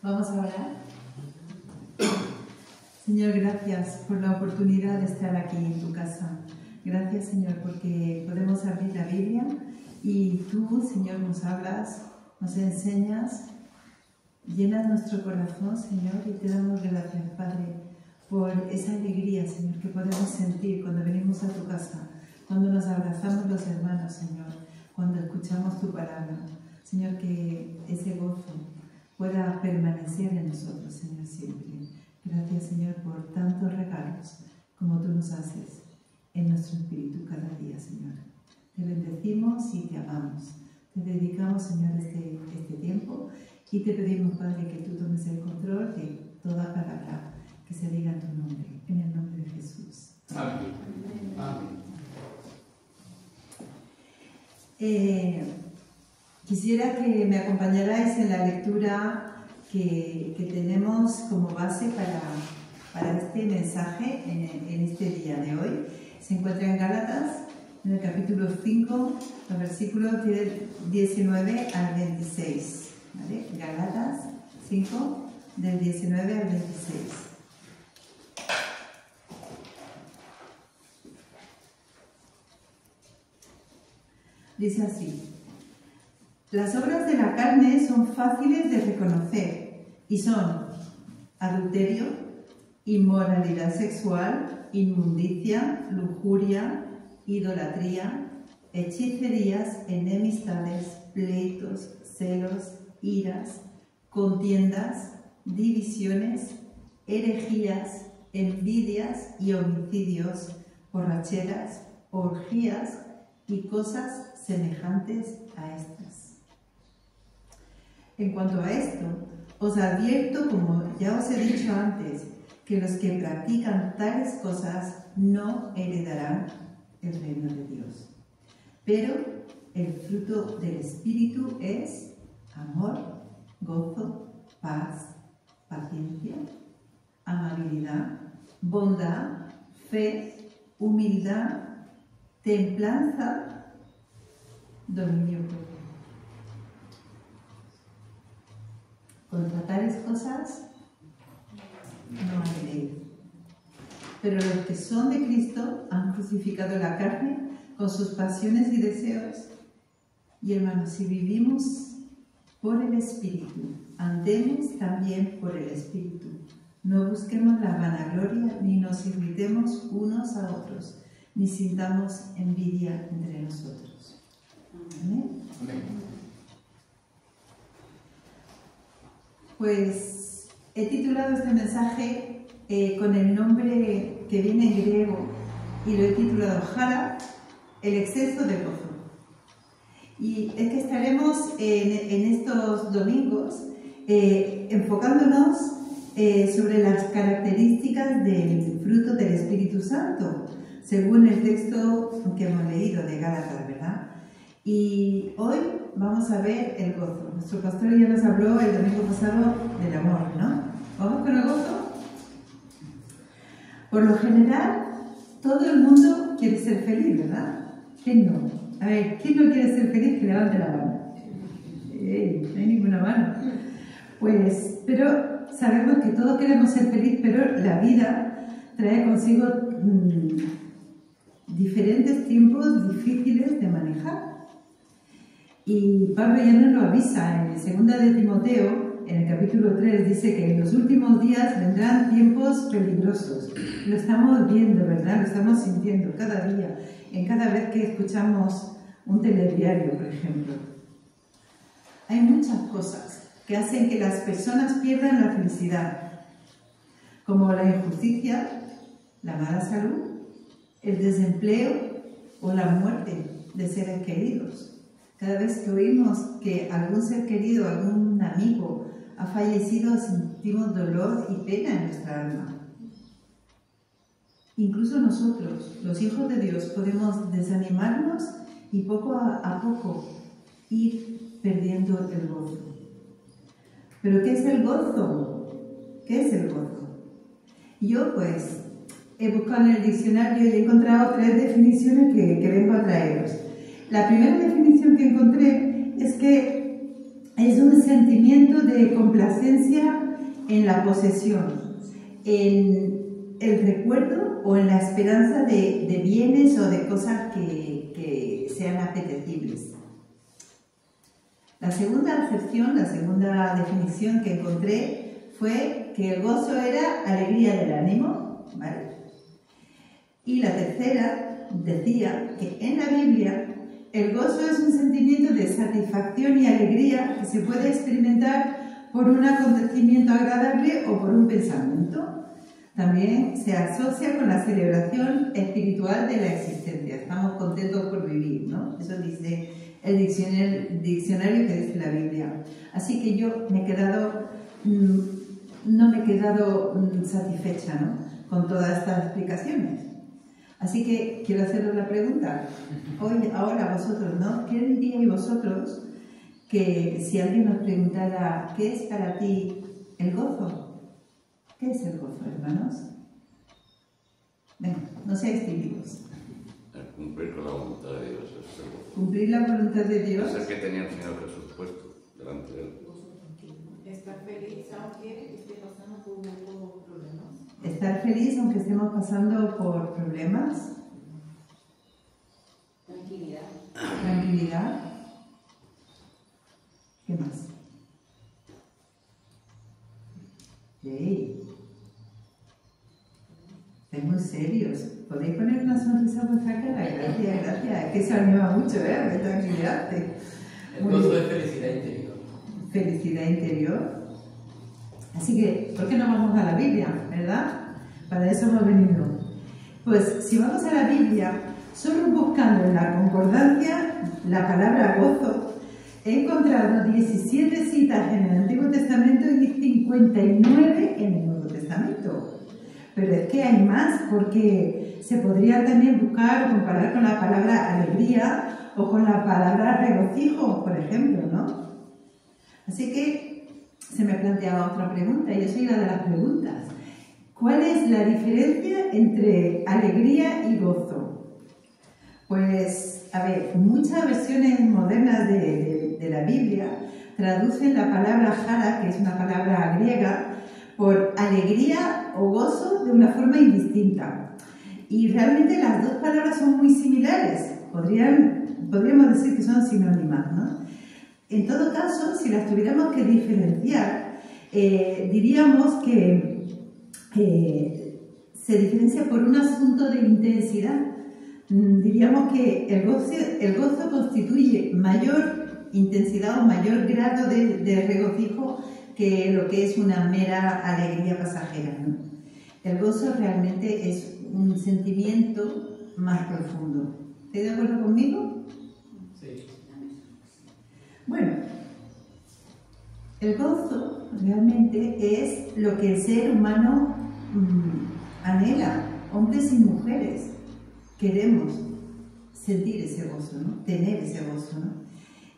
Vamos a orar. Señor, gracias por la oportunidad de estar aquí en tu casa. Gracias, Señor, porque podemos abrir la Biblia y tú, Señor, nos hablas, nos enseñas, llenas nuestro corazón, Señor, y te damos gracias, Padre, por esa alegría, Señor, que podemos sentir cuando venimos a tu casa, cuando nos abrazamos los hermanos, Señor, cuando escuchamos tu palabra. Señor, que ese gozo pueda permanecer en nosotros, Señor, siempre. Gracias, Señor, por tantos regalos como tú nos haces en nuestro espíritu cada día, Señor. Te bendecimos y te amamos. Te dedicamos, Señor, este tiempo y te pedimos, Padre, que tú tomes el control de toda palabra que se diga en tu nombre, en el nombre de Jesús. Amén. Amén. Quisiera que me acompañarais en la lectura que tenemos como base para este mensaje en este día de hoy. Se encuentra en Gálatas, en el capítulo 5, los versículos 19 al 26. ¿Vale? Gálatas 5, del 19 al 26. Dice así: las obras de la carne son fáciles de reconocer y son adulterio, inmoralidad sexual, inmundicia, lujuria, idolatría, hechicerías, enemistades, pleitos, celos, iras, contiendas, divisiones, herejías, envidias y homicidios, borracheras, orgías y cosas semejantes a estas. En cuanto a esto, os advierto, como ya os he dicho antes, que los que practican tales cosas no heredarán el reino de Dios. Pero el fruto del Espíritu es amor, gozo, paz, paciencia, amabilidad, bondad, fe, humildad, templanza, dominio propio. Contra tales cosas no hay ley. Pero los que son de Cristo han crucificado la carne con sus pasiones y deseos. Y hermanos, si vivimos por el Espíritu, andemos también por el Espíritu. No busquemos la vanagloria, ni nos irritemos unos a otros, ni sintamos envidia entre nosotros. ¿Amén? Amén. Pues he titulado este mensaje con el nombre que viene en griego y lo he titulado Jara, el exceso de gozo. Y es que estaremos en estos domingos enfocándonos sobre las características del fruto del Espíritu Santo, según el texto que hemos leído de Gálatas, ¿verdad? Y hoy vamos a ver el gozo. Nuestro pastor ya nos habló el domingo pasado del amor, ¿no? ¿Vamos con el gozo? Por lo general, todo el mundo quiere ser feliz, ¿verdad? ¿Quién no? A ver, ¿quién no quiere ser feliz? Que levante la mano. No hay ninguna mano. Pues, pero sabemos que todos queremos ser feliz, pero la vida trae consigo diferentes tiempos difíciles de manejar. Y Pablo ya nos lo avisa en 2 de Timoteo, en el capítulo 3, dice que en los últimos días vendrán tiempos peligrosos. Lo estamos viendo, ¿verdad? Lo estamos sintiendo cada día, en cada vez que escuchamos un telediario, por ejemplo. Hay muchas cosas que hacen que las personas pierdan la felicidad, como la injusticia, la mala salud, el desempleo o la muerte de seres queridos. Cada vez que oímos que algún ser querido, algún amigo ha fallecido, sentimos dolor y pena en nuestra alma. Incluso nosotros, los hijos de Dios, podemos desanimarnos y poco a poco ir perdiendo el gozo. ¿Pero qué es el gozo? ¿Qué es el gozo? Yo, pues, he buscado en el diccionario y he encontrado 3 definiciones que vengo a traeros. La primera definición que encontré es que es un sentimiento de complacencia en la posesión, en el recuerdo o en la esperanza de bienes o de cosas que sean apetecibles. La segunda acepción, la segunda definición que encontré fue que el gozo era alegría del ánimo, ¿vale? Y la tercera decía que en la Biblia el gozo es un sentimiento de satisfacción y alegría que se puede experimentar por un acontecimiento agradable o por un pensamiento. También se asocia con la celebración espiritual de la existencia. Estamos contentos por vivir, ¿no? Eso dice el diccionario que dice la Biblia. Así que yo me he quedado, no me he quedado satisfecha, ¿no?, con todas estas explicaciones. Así que quiero haceros la pregunta. Ahora vosotros, ¿no? ¿Qué diríais vosotros que si alguien os preguntara qué es para ti el gozo? ¿Qué es el gozo, hermanos? Venga, no seáis tímidos. Cumplir con la voluntad de Dios, eso es el gozo. Cumplir la voluntad de Dios. Es el que tenía el Señor Jesús puesto delante de él. Estar feliz aunque esté pasando por problemas. Estar feliz aunque estemos pasando por problemas. Tranquilidad. Tranquilidad. ¿Qué más? ¡Ey! Estáis muy serios. ¿Podéis poner una sonrisa por vuestra cara? Gracias, gracias. Es que se anima mucho, ¿eh? Tranquilidad. El gozo es felicidad interior. Felicidad interior. Así que, ¿por qué no vamos a la Biblia, verdad? Para eso hemos venido. Pues, si vamos a la Biblia, solo buscando en la concordancia la palabra gozo, he encontrado 17 citas en el Antiguo Testamento y 59 en el Nuevo Testamento. Pero es que hay más, porque se podría también buscar o comparar con la palabra alegría o con la palabra regocijo, por ejemplo, ¿no? Así que se me planteaba otra pregunta, y yo soy la de las preguntas. ¿Cuál es la diferencia entre alegría y gozo? Pues, a ver, muchas versiones modernas de la Biblia traducen la palabra jara, que es una palabra griega, por alegría o gozo de una forma indistinta. Y realmente las dos palabras son muy similares. Podríamos decir que son sinónimas, ¿no? En todo caso, si las tuviéramos que diferenciar, diríamos que se diferencia por un asunto de intensidad. Diríamos que el gozo constituye mayor intensidad o mayor grado de regocijo que lo que es una mera alegría pasajera, ¿no? El gozo realmente es un sentimiento más profundo. ¿Estáis de acuerdo conmigo? Sí. Bueno, el gozo realmente es lo que el ser humano anhela, hombres y mujeres. Queremos sentir ese gozo, ¿no? Tener ese gozo, ¿no?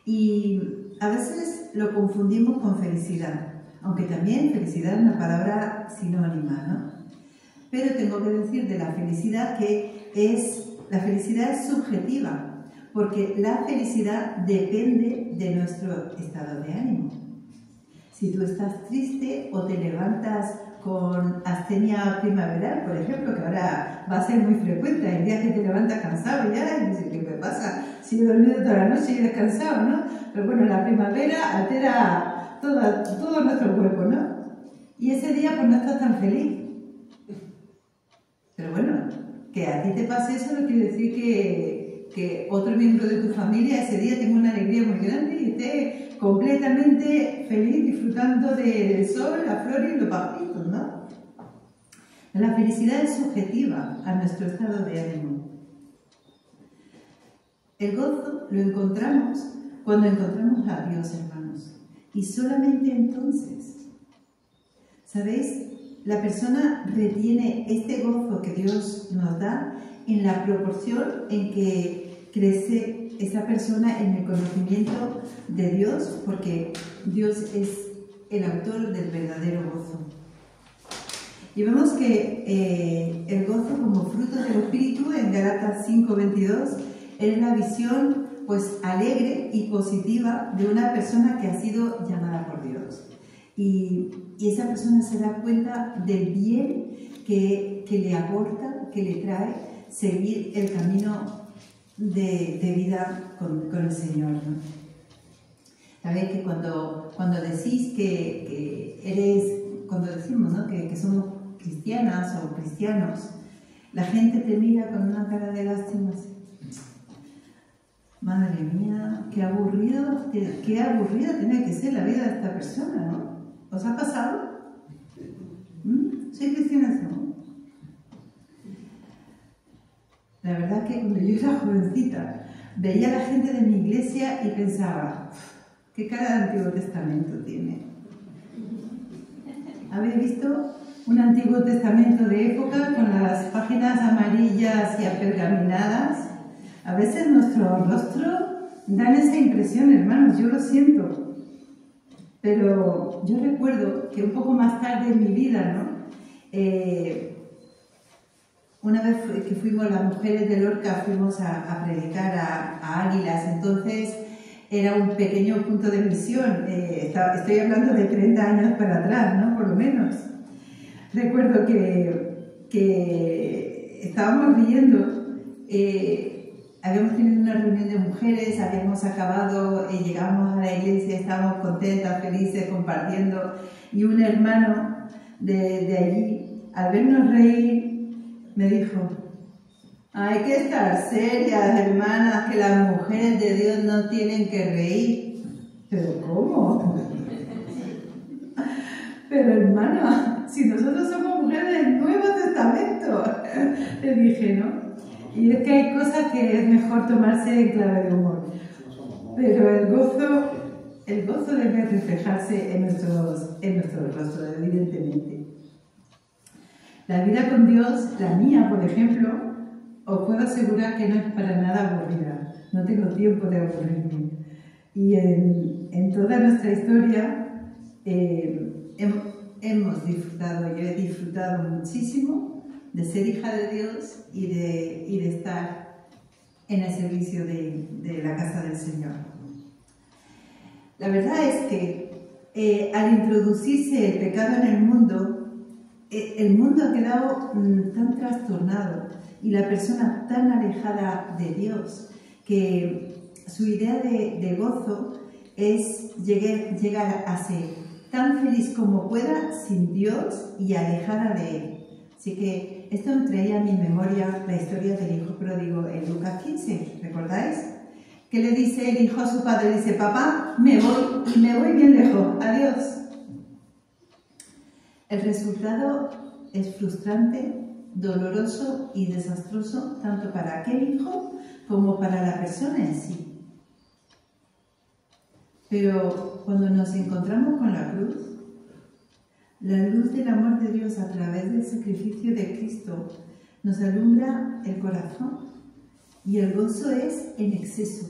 Y a veces lo confundimos con felicidad, aunque también felicidad es una palabra sinónima, ¿no? Pero tengo que decir de la felicidad que la felicidad es subjetiva, porque la felicidad depende de nuestro estado de ánimo. Si tú estás triste o te levantas con astenia primaveral, por ejemplo, que ahora va a ser muy frecuente, hay días que te levantas cansado ya y dices, ¿qué me pasa? Si he dormido toda la noche y he descansado, ¿no? Pero bueno, la primavera altera todo nuestro cuerpo, ¿no? Y ese día pues no estás tan feliz. Pero bueno, que a ti te pase eso no quiere decir que otro miembro de tu familia ese día tenga una alegría muy grande y esté completamente feliz disfrutando del sol, la flor y los pajaritos, ¿no? La felicidad es subjetiva a nuestro estado de ánimo. El gozo lo encontramos cuando encontramos a Dios, hermanos, y solamente entonces. ¿Sabéis? La persona retiene este gozo que Dios nos da en la proporción en que crece esa persona en el conocimiento de Dios, porque Dios es el autor del verdadero gozo. Y vemos que el gozo como fruto del Espíritu en Gálatas 5:22 es la visión pues alegre y positiva de una persona que ha sido llamada por Dios. Y esa persona se da cuenta del bien que le aporta, que le trae seguir el camino de vida con el Señor, ¿no? Sabéis que cuando decís que eres, cuando decimos, ¿no?, que somos cristianas o cristianos, la gente te mira con una cara de lástima así. Madre mía, qué aburrida tiene que ser la vida de esta persona, ¿no? ¿Os ha pasado? ¿Sois cristianas? No. La verdad que cuando yo era jovencita veía a la gente de mi iglesia y pensaba, ¿qué cara de Antiguo Testamento tiene? ¿Habéis visto un Antiguo Testamento de época con las páginas amarillas y apergaminadas? A veces nuestros rostros dan esa impresión, hermanos, yo lo siento. Pero yo recuerdo que un poco más tarde en mi vida, ¿no? Una vez que fuimos las mujeres de Lorca, fuimos a predicar a Águilas, entonces era un pequeño punto de misión. Estoy hablando de 30 años para atrás, ¿no? Por lo menos. Recuerdo que estábamos viendo, habíamos tenido una reunión de mujeres, habíamos acabado, llegamos a la iglesia, estábamos contentas, felices, compartiendo, y un hermano de allí, al vernos reír, me dijo: hay que estar serias, hermanas, que las mujeres de Dios no tienen que reír. ¿Pero cómo? Pero hermana, si nosotros somos mujeres del Nuevo Testamento. Le dije, ¿no? Y es que hay cosas que es mejor tomarse en clave de humor. Pero el gozo debe reflejarse en nuestros rostros, evidentemente. La vida con Dios, la mía, por ejemplo, os puedo asegurar que no es para nada aburrida. No tengo tiempo de aburrirme. Y en toda nuestra historia hemos disfrutado, yo he disfrutado muchísimo de ser hija de Dios y de estar en el servicio de la casa del Señor. La verdad es que al introducirse el pecado en el mundo ha quedado tan trastornado y la persona tan alejada de Dios que su idea de gozo es llegar a ser tan feliz como pueda sin Dios y alejada de Él. Así que esto me traía a mi memoria la historia del hijo pródigo en Lucas 15, ¿recordáis? Que le dice el hijo a su padre, dice: papá, me voy y me voy bien lejos, adiós. El resultado es frustrante, doloroso y desastroso tanto para aquel hijo como para la persona en sí. Pero cuando nos encontramos con la cruz, la luz del amor de Dios a través del sacrificio de Cristo nos alumbra el corazón y el gozo es en exceso.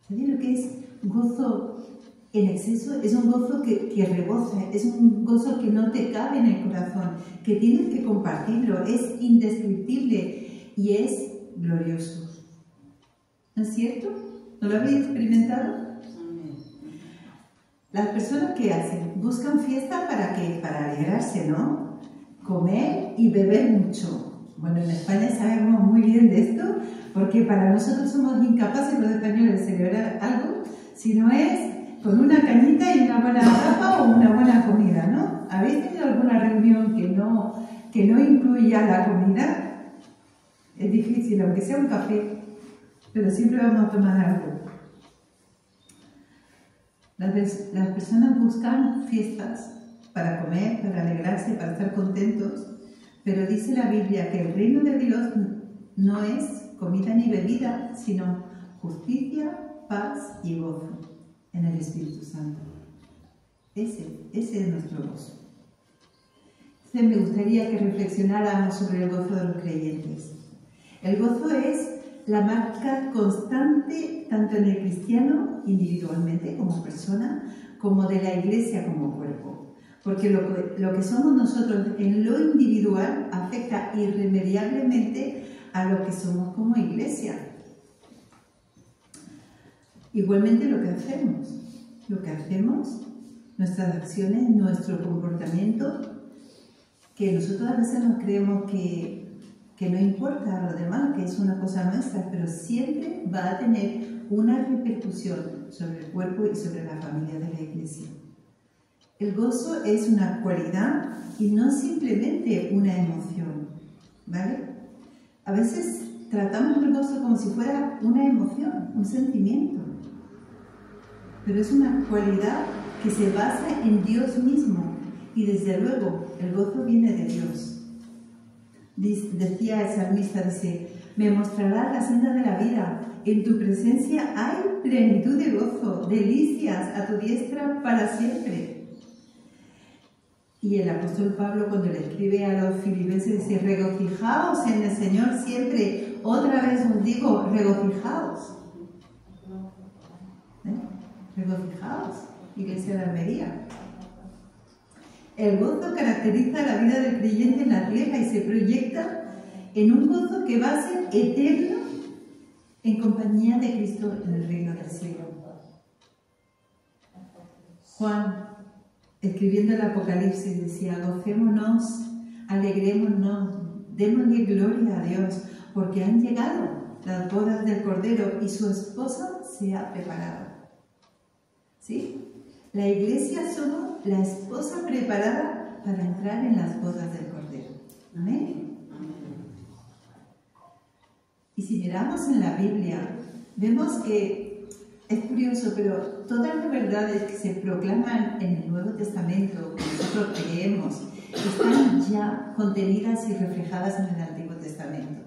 ¿Sabéis lo que es gozo en exceso? Es un gozo que rebosa, es un gozo que no te cabe en el corazón, que tienes que compartirlo, es indescriptible y es glorioso. ¿No es cierto? ¿No lo habéis experimentado? Las personas, ¿qué hacen? Buscan fiesta ¿para qué? Para alegrarse, ¿no? Comer y beber mucho. Bueno, en España sabemos muy bien de esto, porque para nosotros somos incapaces los españoles de celebrar algo si no es con una cañita y una buena tapa o una buena comida, ¿no? ¿Habéis tenido alguna reunión que no incluya la comida? Es difícil, aunque sea un café, pero siempre vamos a tomar algo. Las personas buscan fiestas para comer, para alegrarse, para estar contentos, pero dice la Biblia que el reino de Dios no es comida ni bebida, sino justicia, paz y gozo en el Espíritu Santo. Ese es nuestro gozo. Entonces me gustaría que reflexionáramos sobre el gozo de los creyentes. El gozo es la marca constante tanto en el cristiano individualmente como persona, como de la iglesia como cuerpo. Porque lo que somos nosotros en lo individual afecta irremediablemente a lo que somos como iglesia. Igualmente lo que hacemos, nuestras acciones, nuestro comportamiento, que nosotros a veces nos creemos que no importa a lo demás, que es una cosa nuestra, pero siempre va a tener una repercusión sobre el cuerpo y sobre la familia de la Iglesia. El gozo es una cualidad y no simplemente una emoción, ¿vale? A veces tratamos el gozo como si fuera una emoción, un sentimiento, pero es una cualidad que se basa en Dios mismo y desde luego el gozo viene de Dios. Decía el salmista, dice, me mostrarás la senda de la vida, en tu presencia hay plenitud de gozo, delicias a tu diestra para siempre. Y el apóstol Pablo, cuando le escribe a los filipenses, dice, regocijaos en el Señor siempre, otra vez os digo, regocijaos. Regocijaos, Iglesia de Almería. El gozo caracteriza la vida del creyente en la tierra y se proyecta en un gozo que va a ser eterno en compañía de Cristo en el reino del cielo. Juan, escribiendo el Apocalipsis, decía, gocémonos, alegrémonos, démosle gloria a Dios, porque han llegado las bodas del Cordero y su esposa se ha preparado. ¿Sí? La Iglesia somos la esposa preparada para entrar en las bodas del Cordero. Amén. Y si miramos en la Biblia, vemos que es curioso, pero todas las verdades que se proclaman en el Nuevo Testamento, que nosotros creemos, están ya contenidas y reflejadas en el Antiguo Testamento.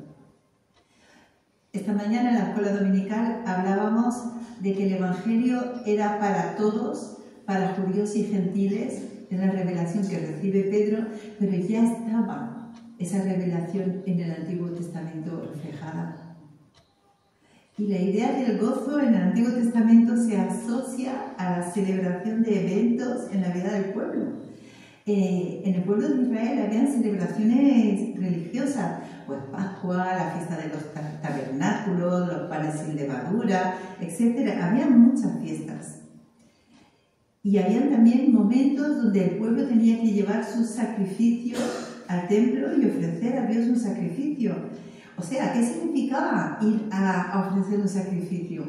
Esta mañana en la escuela dominical hablábamos de que el Evangelio era para todos, para judíos y gentiles, de la revelación que recibe Pedro, pero ya estaba esa revelación en el Antiguo Testamento reflejada. Y la idea del gozo en el Antiguo Testamento se asocia a la celebración de eventos en la vida del pueblo. En el pueblo de Israel habían celebraciones religiosas, pues Pascua, la fiesta de los tabernáculos, los panes sin levadura, etc. Había muchas fiestas. Y había también momentos donde el pueblo tenía que llevar sus sacrificios al templo y ofrecer a Dios un sacrificio. O sea, ¿qué significaba ir a ofrecer un sacrificio?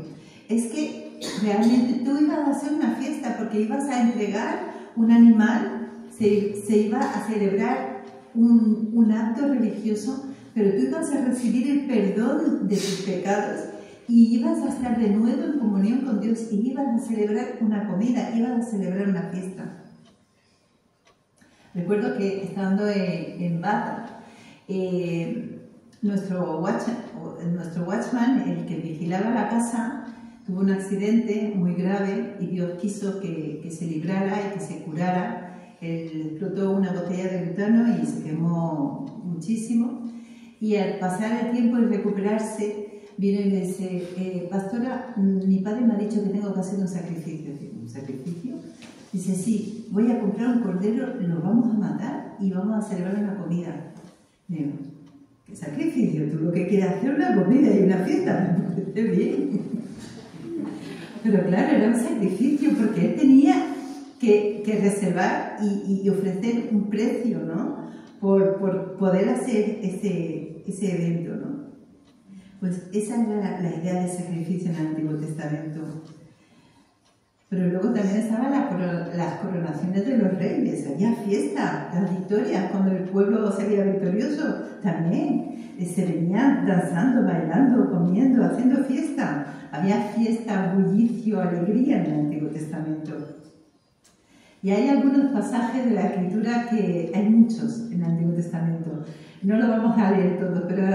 Es que realmente tú ibas a hacer una fiesta porque ibas a entregar un animal, se iba a celebrar un acto religioso, pero tú ibas a recibir el perdón de tus pecados y ibas a estar de nuevo en comunión con Dios y ibas a celebrar una comida, ibas a celebrar una fiesta. Recuerdo que estando en Bata, nuestro watchman, el que vigilaba la casa, tuvo un accidente muy grave y Dios quiso que se librara y que se curara. Él explotó una botella de butano y se quemó muchísimo. Y al pasar el tiempo y recuperarse, viene y le dice, pastora, mi padre me ha dicho que tengo que hacer un sacrificio. ¿Un sacrificio? Dice, sí, voy a comprar un cordero, lo vamos a matar y vamos a celebrar una comida. Digo, ¿qué sacrificio? Tú lo que quieres hacer una comida y una fiesta, me parece bien. Pero claro, era un sacrificio porque él tenía que reservar y ofrecer un precio, ¿no? Por poder hacer ese evento, ¿no? Pues esa era la idea de sacrificio en el Antiguo Testamento. Pero luego también estaban las coronaciones de los reyes, había fiesta, las victorias, cuando el pueblo salía victorioso, también se venían danzando, bailando, comiendo, haciendo fiesta. Había fiesta, bullicio, alegría en el Antiguo Testamento. Y hay algunos pasajes de la Escritura que hay muchos en el Antiguo Testamento. No lo vamos a leer todo, pero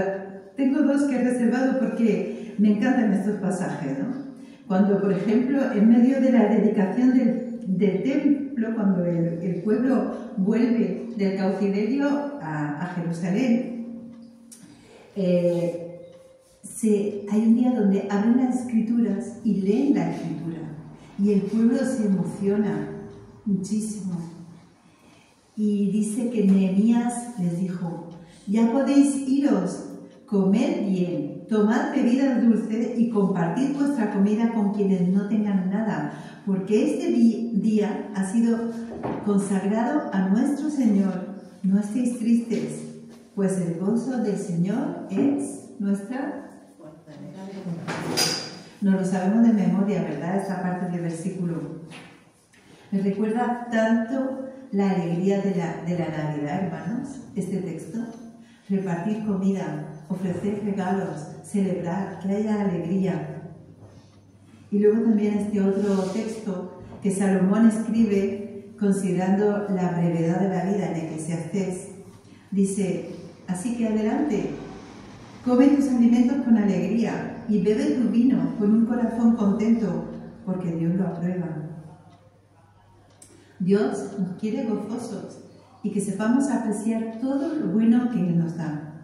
tengo dos que he reservado porque me encantan estos pasajes, ¿no? Cuando, por ejemplo, en medio de la dedicación del templo, cuando el pueblo vuelve del cautiverio a Jerusalén, hay un día donde abren las Escrituras y leen la Escritura. Y el pueblo se emociona muchísimo. Y dice que Nehemías les dijo, ya podéis iros, comed bien, tomad bebidas dulces y compartid vuestra comida con quienes no tengan nada, porque este día ha sido consagrado a nuestro Señor. No estéis tristes, pues el gozo del Señor es nuestra... No lo sabemos de memoria, ¿verdad? Esta parte del versículo. Me recuerda tanto la alegría de la Navidad, hermanos, este texto. Repartir comida, ofrecer regalos, celebrar, que haya alegría. Y luego también este otro texto que Salomón escribe considerando la brevedad de la vida en Eclesiastés. Dice, así que adelante, come tus alimentos con alegría y bebe tu vino con un corazón contento, porque Dios lo aprueba. Dios nos quiere gozosos y que sepamos apreciar todo lo bueno que Él nos da.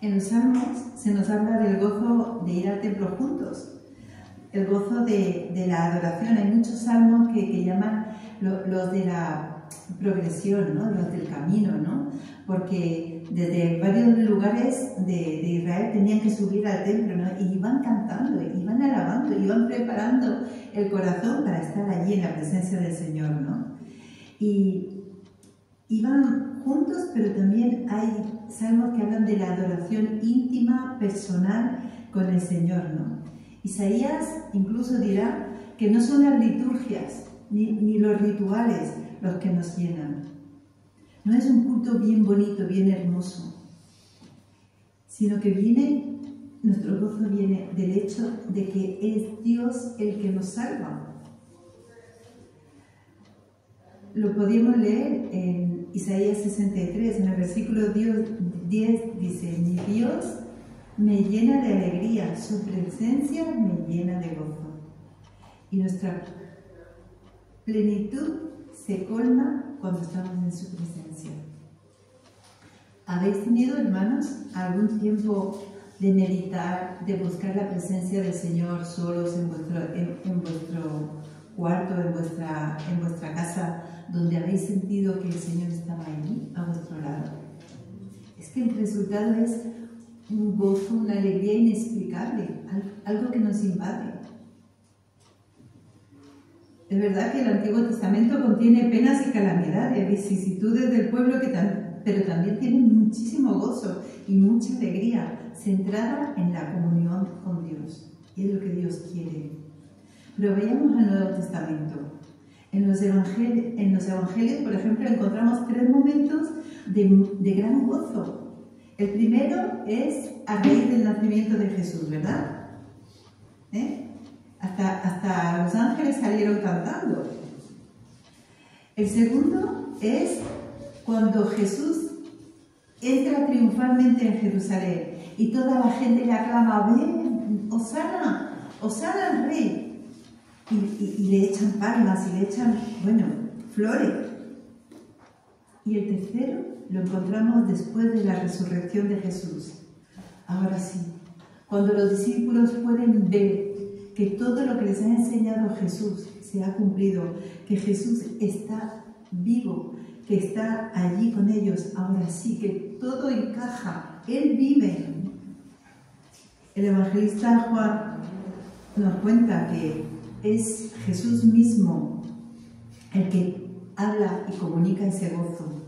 En los Salmos se nos habla del gozo de ir al templo juntos, el gozo de la adoración. Hay muchos salmos que llaman los de la progresión, ¿no? Los del camino, ¿no? Porque desde varios lugares de Israel tenían que subir al templo, ¿no? Y iban cantando, iban alabando, iban preparando el corazón para estar allí en la presencia del Señor, ¿no? Y iban juntos, pero también hay salmos que hablan de la adoración íntima, personal con el Señor, ¿no? Isaías incluso dirá que no son las liturgias ni los rituales los que nos llenan. No es un culto bien bonito, bien hermoso, sino que nuestro gozo viene del hecho de que es Dios el que nos salva. Lo podíamos leer en Isaías 63, en el versículo 10 dice, mi Dios me llena de alegría, su presencia me llena de gozo. Y nuestra plenitud se colma cuando estamos en su presencia. ¿Habéis tenido, hermanos, algún tiempo de meditar, de buscar la presencia del Señor solos en vuestro cuarto, en vuestra casa, donde habéis sentido que el Señor estaba allí, a vuestro lado? Es que el resultado es un gozo, una alegría inexplicable, algo que nos invade. Es verdad que el Antiguo Testamento contiene penas y calamidades, vicisitudes del pueblo, pero también tiene muchísimo gozo y mucha alegría, centrada en la comunión con Dios. Y es lo que Dios quiere. Pero veamos al Nuevo Testamento. En los evangelios, por ejemplo, encontramos 3 momentos de gran gozo. El primero es a raíz del nacimiento de Jesús, ¿verdad? Hasta los ángeles salieron cantando. El segundo es cuando Jesús entra triunfalmente en Jerusalén y toda la gente le aclama, ven, Hosana, Hosana al Rey. Y le echan palmas y le echan, flores. Y el tercero lo encontramos después de la resurrección de Jesús. Ahora sí, cuando los discípulos pueden ver que todo lo que les ha enseñado Jesús se ha cumplido, que Jesús está vivo, que está allí con ellos, ahora sí, que todo encaja, Él vive. El evangelista Juan nos cuenta que es Jesús mismo el que habla y comunica ese gozo.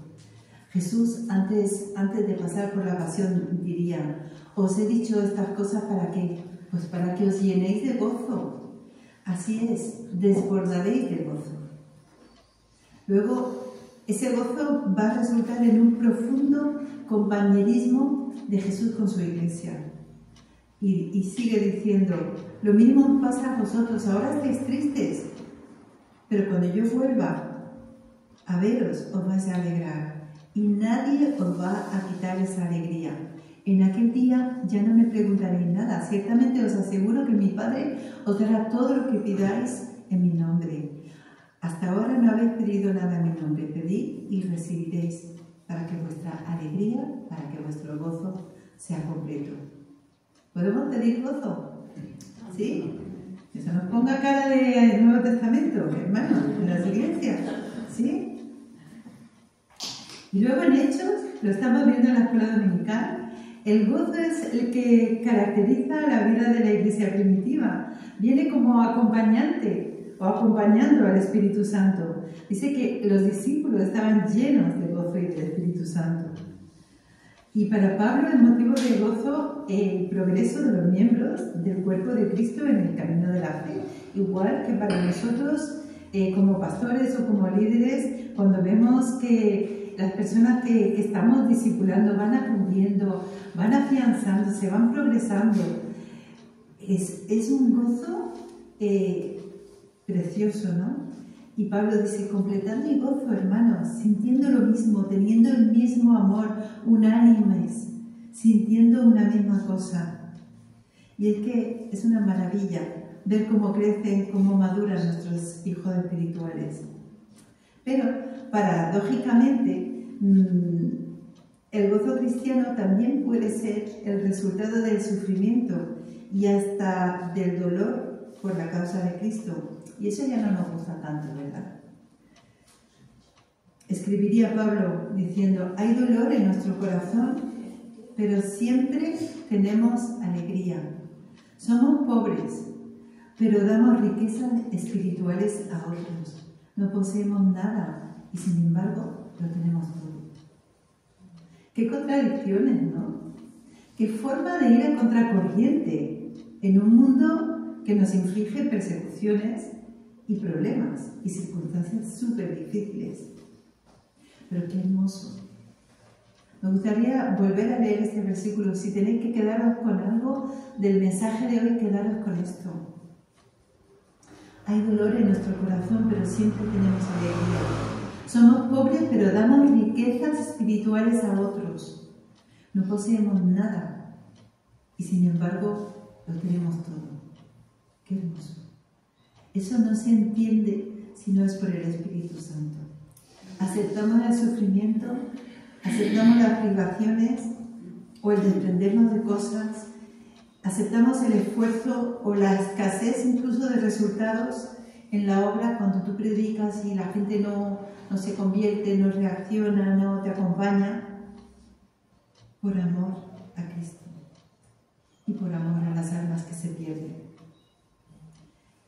Jesús, antes de pasar por la pasión, diría, os he dicho estas cosas ¿para qué? Pues para que os llenéis de gozo. Así es, desbordaréis de gozo. Luego, ese gozo va a resultar en un profundo compañerismo de Jesús con su iglesia. Y sigue diciendo, lo mismo os pasa a vosotros, ahora estáis tristes, pero cuando yo vuelva a veros, os vais a alegrar. Y nadie os va a quitar esa alegría. En aquel día ya no me preguntaréis nada. Ciertamente os aseguro que mi Padre os dará todo lo que pidáis en mi nombre. Hasta ahora no habéis pedido nada en mi nombre. Pedid y recibiréis, para que vuestra alegría, para que vuestro gozo sea completo. ¿Podemos pedir gozo? ¿Sí? Que se nos ponga cara de Nuevo Testamento, hermanos, en las iglesias. ¿Sí? Y luego en Hechos, lo estamos viendo en la escuela dominical, El gozo es el que caracteriza la vida de la iglesia primitiva. Viene como acompañante o acompañando al Espíritu Santo. Dice que los discípulos estaban llenos de gozo y del Espíritu Santo. Y para Pablo el motivo de gozo el progreso de los miembros del cuerpo de Cristo en el camino de la fe. Igual que para nosotros como pastores o como líderes, cuando vemos que las personas que estamos discipulando van aprendiendo, van afianzándose, van progresando, es un gozo precioso, ¿no? Y Pablo dice, completad mi gozo, hermanos, sintiendo lo mismo, teniendo el mismo amor, unánimes, sintiendo una misma cosa. Y es que es una maravilla ver cómo crecen, cómo maduran nuestros hijos espirituales. Pero, paradójicamente, el gozo cristiano también puede ser el resultado del sufrimiento y hasta del dolor por la causa de Cristo. Y eso ya no nos gusta tanto, ¿verdad? Escribiría Pablo diciendo, hay dolor en nuestro corazón, pero siempre tenemos alegría. Somos pobres, pero damos riquezas espirituales a otros. No poseemos nada y sin embargo lo tenemos todo. Qué contradicciones, ¿no? Qué forma de ir a contracorriente en un mundo que nos inflige persecuciones y problemas y circunstancias súper difíciles. Pero qué hermoso. Me gustaría volver a leer este versículo. Si tenéis que quedaros con algo del mensaje de hoy, quedaros con esto. Hay dolor en nuestro corazón, pero siempre tenemos alegría. Somos pobres, pero damos riquezas espirituales a otros. No poseemos nada y sin embargo lo tenemos todo. Qué hermoso. Eso no se entiende si no es por el Espíritu Santo. Aceptamos el sufrimiento, aceptamos las privaciones o el desprendernos de cosas, aceptamos el esfuerzo o la escasez incluso de resultados en la obra cuando tú predicas y la gente no se convierte, no reacciona, no te acompaña, por amor a Cristo y por amor a las almas que se pierden.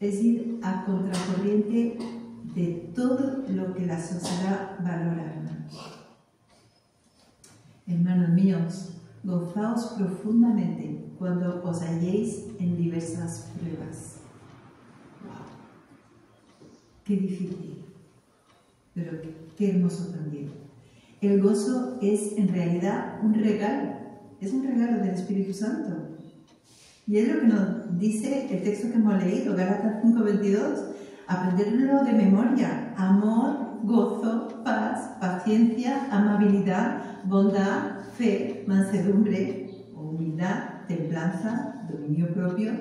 Es ir a contracorriente de todo lo que la sociedad valora, hermanos. Hermanos míos, gozaos profundamente cuando os halléis en diversas pruebas. Qué difícil, pero qué hermoso también. El gozo es en realidad un regalo, es un regalo del Espíritu Santo. Y es lo que nos dice el texto que hemos leído, Gálatas 5:22, aprenderlo de memoria: amor, gozo, paz, paciencia, amabilidad, bondad, fe, mansedumbre, humildad, templanza, dominio propio.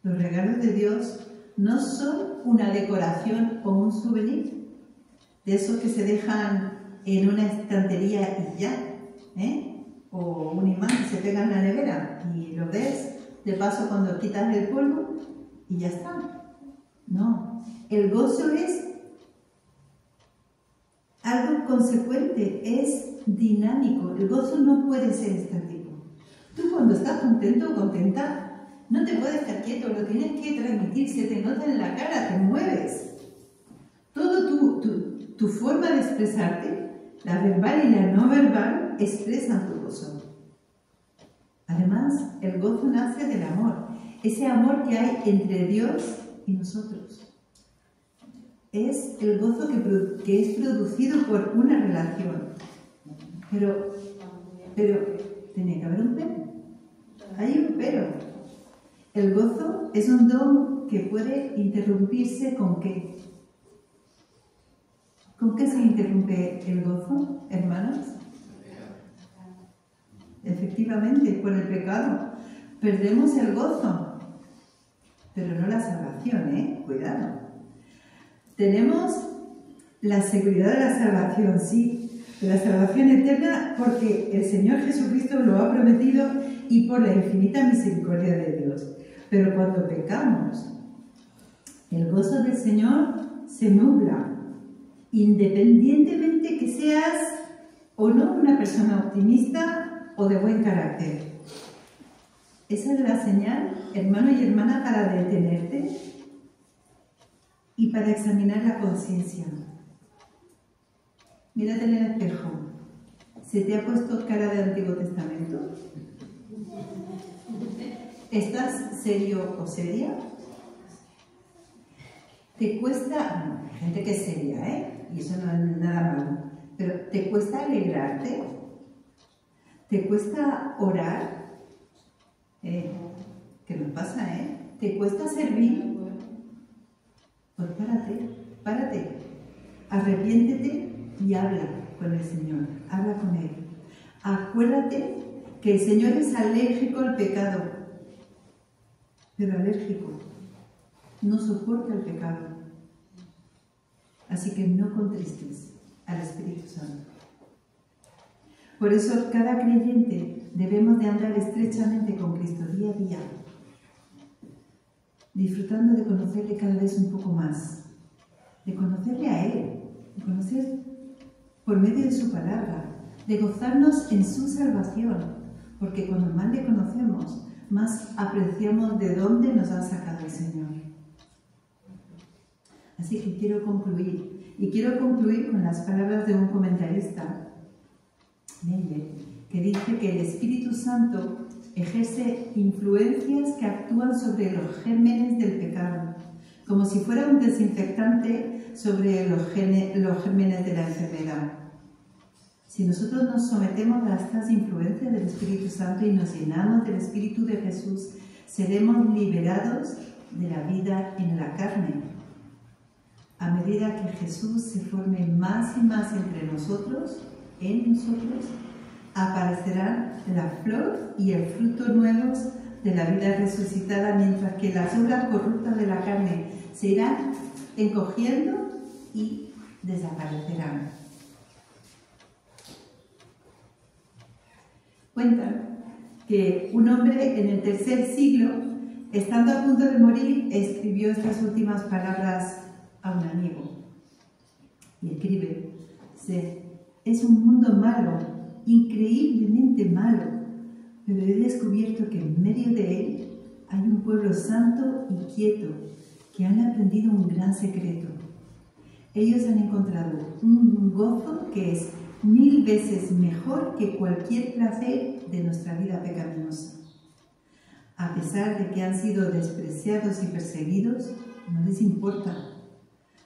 Los regalos de Dios no son una decoración o un souvenir, de esos que se dejan en una estantería y ya, o un imán que se pega en la nevera y lo ves de paso cuando quitas el polvo y ya está. No, el gozo es algo consecuente, es dinámico. El gozo no puede ser estático. Tú cuando estás contento o contenta, no te puedes estar quieto, lo tienes que transmitir, se te nota en la cara, te mueves. Todo tu forma de expresarte, la verbal y la no verbal, expresan tu gozo. Además, el gozo nace del amor, ese amor que hay entre Dios y nosotros. Es el gozo que es producido por una relación. Pero tiene que haber un pero. Hay un pero. El gozo es un don que puede interrumpirse ¿con qué? ¿Con qué se interrumpe el gozo, hermanos? Efectivamente, por el pecado. Perdemos el gozo, pero no la salvación, cuidado. Tenemos la seguridad de la salvación, sí, de la salvación eterna, porque el Señor Jesucristo lo ha prometido y por la infinita misericordia de Dios. Pero cuando pecamos, el gozo del Señor se nubla, independientemente que seas o no una persona optimista o de buen carácter. Esa es la señal, hermano y hermana, para detenerte y para examinar la conciencia. Mírate en el espejo. ¿Se te ha puesto cara de Antiguo Testamento? ¿Estás serio o seria? ¿Te cuesta? Bueno, hay gente que es seria, ¿eh? Y eso no es nada malo. Pero ¿te cuesta alegrarte? ¿Te cuesta orar? ¿Qué nos pasa, eh? ¿Te cuesta servir? Pues párate. Arrepiéntete y habla con el Señor. Habla con Él. Acuérdate que el Señor es alérgico al pecado. Pero alérgico. No soporta el pecado. Así que no contristes al Espíritu Santo. Por eso cada creyente debemos de andar estrechamente con Cristo día a día, disfrutando de conocerle cada vez un poco más, de conocerle a Él, de conocer por medio de su palabra, de gozarnos en su salvación, porque cuando más le conocemos, más apreciamos de dónde nos ha sacado el Señor. Así que quiero concluir con las palabras de un comentarista, Meyer, que dice que el Espíritu Santo ejerce influencias que actúan sobre los gérmenes del pecado, como si fuera un desinfectante sobre los gérmenes de la enfermedad. Si nosotros nos sometemos a estas influencias del Espíritu Santo y nos llenamos del Espíritu de Jesús, seremos liberados de la vida en la carne. A medida que Jesús se forme más y más entre nosotros, en nosotros, aparecerán la flor y el fruto nuevos de la vida resucitada, mientras que las obras corruptas de la carne se irán encogiendo y desaparecerán. Cuentan que un hombre en el tercer siglo, estando a punto de morir, escribió estas últimas palabras a un amigo. Y escribe: es un mundo malo, increíblemente malo, pero he descubierto que en medio de él hay un pueblo santo y quieto que han aprendido un gran secreto. Ellos han encontrado un gozo que es 1000 veces mejor que cualquier placer de nuestra vida pecaminosa. A pesar de que han sido despreciados y perseguidos, no les importa.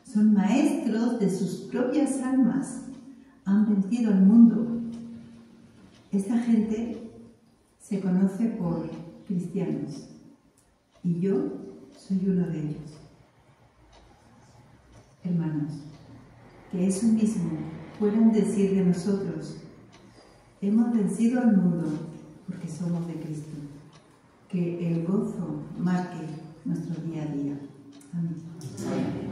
Son maestros de sus propias almas. Han vencido al mundo. Esta gente se conoce por cristianos y yo soy uno de ellos. Hermanos, que eso mismo puedan decir de nosotros: hemos vencido al mundo porque somos de Cristo. Que el gozo marque nuestro día a día. Amén.